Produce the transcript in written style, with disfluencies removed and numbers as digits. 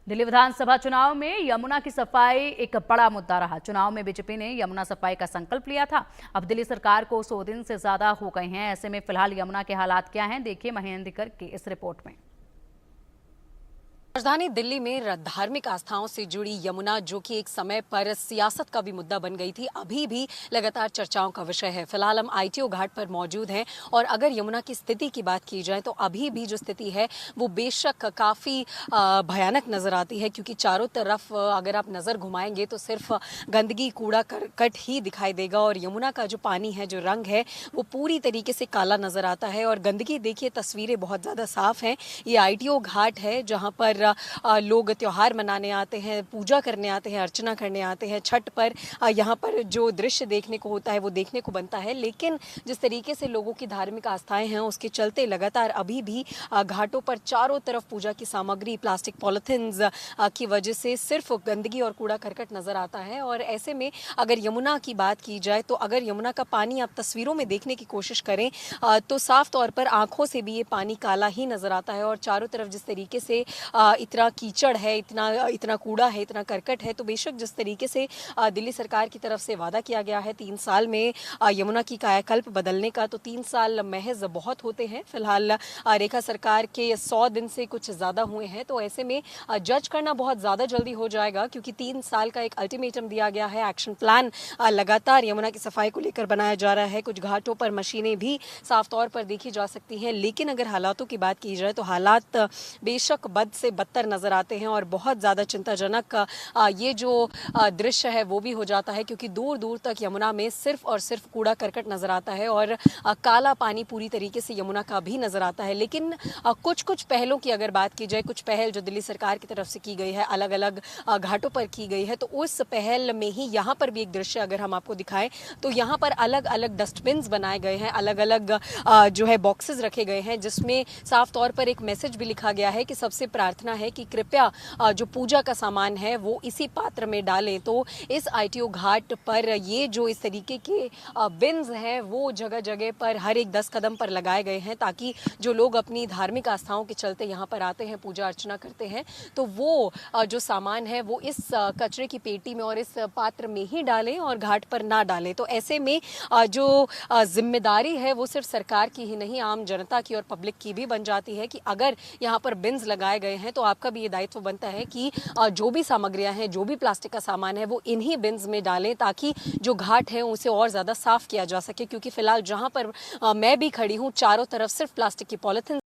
दिल्ली विधानसभा चुनाव में यमुना की सफाई एक बड़ा मुद्दा रहा। चुनाव में बीजेपी ने यमुना सफाई का संकल्प लिया था। अब दिल्ली सरकार को 100 दिन से ज्यादा हो गए हैं। ऐसे में फिलहाल यमुना के हालात क्या हैं, देखिए महेंद्र की इस रिपोर्ट में। राजधानी दिल्ली में धार्मिक आस्थाओं से जुड़ी यमुना, जो कि एक समय पर सियासत का भी मुद्दा बन गई थी, अभी भी लगातार चर्चाओं का विषय है। फिलहाल हम आईटीओ घाट पर मौजूद हैं और अगर यमुना की स्थिति की बात की जाए तो अभी भी जो स्थिति है वो बेशक काफ़ी भयानक नज़र आती है, क्योंकि चारों तरफ अगर आप नज़र घुमाएंगे तो सिर्फ गंदगी, कूड़ा करकट ही दिखाई देगा और यमुना का जो पानी है, जो रंग है, वो पूरी तरीके से काला नज़र आता है। और गंदगी देखिए, तस्वीरें बहुत ज़्यादा साफ हैं। ये आईटीओ घाट है जहाँ पर लोग त्योहार मनाने आते हैं, पूजा करने आते हैं, अर्चना करने आते हैं। छठ पर यहाँ पर जो दृश्य देखने को होता है वो देखने को बनता है, लेकिन जिस तरीके से लोगों की धार्मिक आस्थाएं हैं उसके चलते लगातार अभी भी घाटों पर चारों तरफ पूजा की सामग्री, प्लास्टिक पॉलिथिन्स की वजह से सिर्फ गंदगी और कूड़ा करकट नजर आता है। और ऐसे में अगर यमुना की बात की जाए तो अगर यमुना का पानी आप तस्वीरों में देखने की कोशिश करें तो साफ तौर पर आंखों से भी ये पानी काला ही नजर आता है। और चारों तरफ जिस तरीके से इतना कीचड़ है, इतना कूड़ा है, इतना करकट है, तो बेशक जिस तरीके से दिल्ली सरकार की तरफ से वादा किया गया है 3 साल में यमुना की कायाकल्प बदलने का, तो 3 साल महज बहुत होते हैं। फिलहाल रेखा सरकार के 100 दिन से कुछ ज़्यादा हुए हैं, तो ऐसे में जज करना बहुत ज़्यादा जल्दी हो जाएगा, क्योंकि 3 साल का एक अल्टीमेटम दिया गया है। एक्शन प्लान लगातार यमुना की सफाई को लेकर बनाया जा रहा है। कुछ घाटों पर मशीनें भी साफ तौर पर देखी जा सकती हैं, लेकिन अगर हालातों की बात की जाए तो हालात बेशक बद से बदतर नजर आते हैं और बहुत ज़्यादा चिंताजनक ये जो दृश्य है वो भी हो जाता है, क्योंकि दूर दूर तक यमुना में सिर्फ और सिर्फ कूड़ा करकट नजर आता है और काला पानी पूरी तरीके से यमुना का भी नजर आता है। लेकिन कुछ कुछ पहलों की अगर बात की जाए, कुछ पहल जो दिल्ली सरकार की तरफ से की गई है, अलग अलग घाटों पर की गई है, तो उस पहल में ही यहाँ पर भी एक दृश्य अगर हम आपको दिखाएं तो यहाँ पर अलग अलग डस्टबिन बनाए गए हैं, अलग अलग जो है बॉक्सेस रखे गए हैं, जिसमें साफ तौर पर एक मैसेज भी लिखा गया है कि सबसे प्रार्थना है कि कृपया जो पूजा का सामान है वो इसी पात्र में डालें। तो इस आईटीओ घाट पर ये जो इस तरीके के बिन्स हैं वो जगह जगह पर हर एक 10 कदम पर लगाए गए हैं, ताकि जो लोग अपनी धार्मिक आस्थाओं के चलते यहाँ पर आते हैं, पूजा अर्चना करते हैं, तो वो जो सामान है वो इस कचरे की पेटी में और इस पात्र में ही डालें और घाट पर ना डालें। तो ऐसे में जो जिम्मेदारी है वो सिर्फ सरकार की ही नहीं, आम जनता की और पब्लिक की भी बन जाती है कि अगर यहाँ पर बिन्स लगाए गए हैं तो आपका भी ये दायित्व बनता है कि जो भी सामग्रियां हैं, जो भी प्लास्टिक का सामान है वो इन्हीं बिन्स में डालें, ताकि जो घाट है उसे और ज़्यादा साफ किया जा सके। क्योंकि फिलहाल जहां पर मैं भी खड़ी हूँ, चारों तरफ सिर्फ प्लास्टिक की पॉलिथीन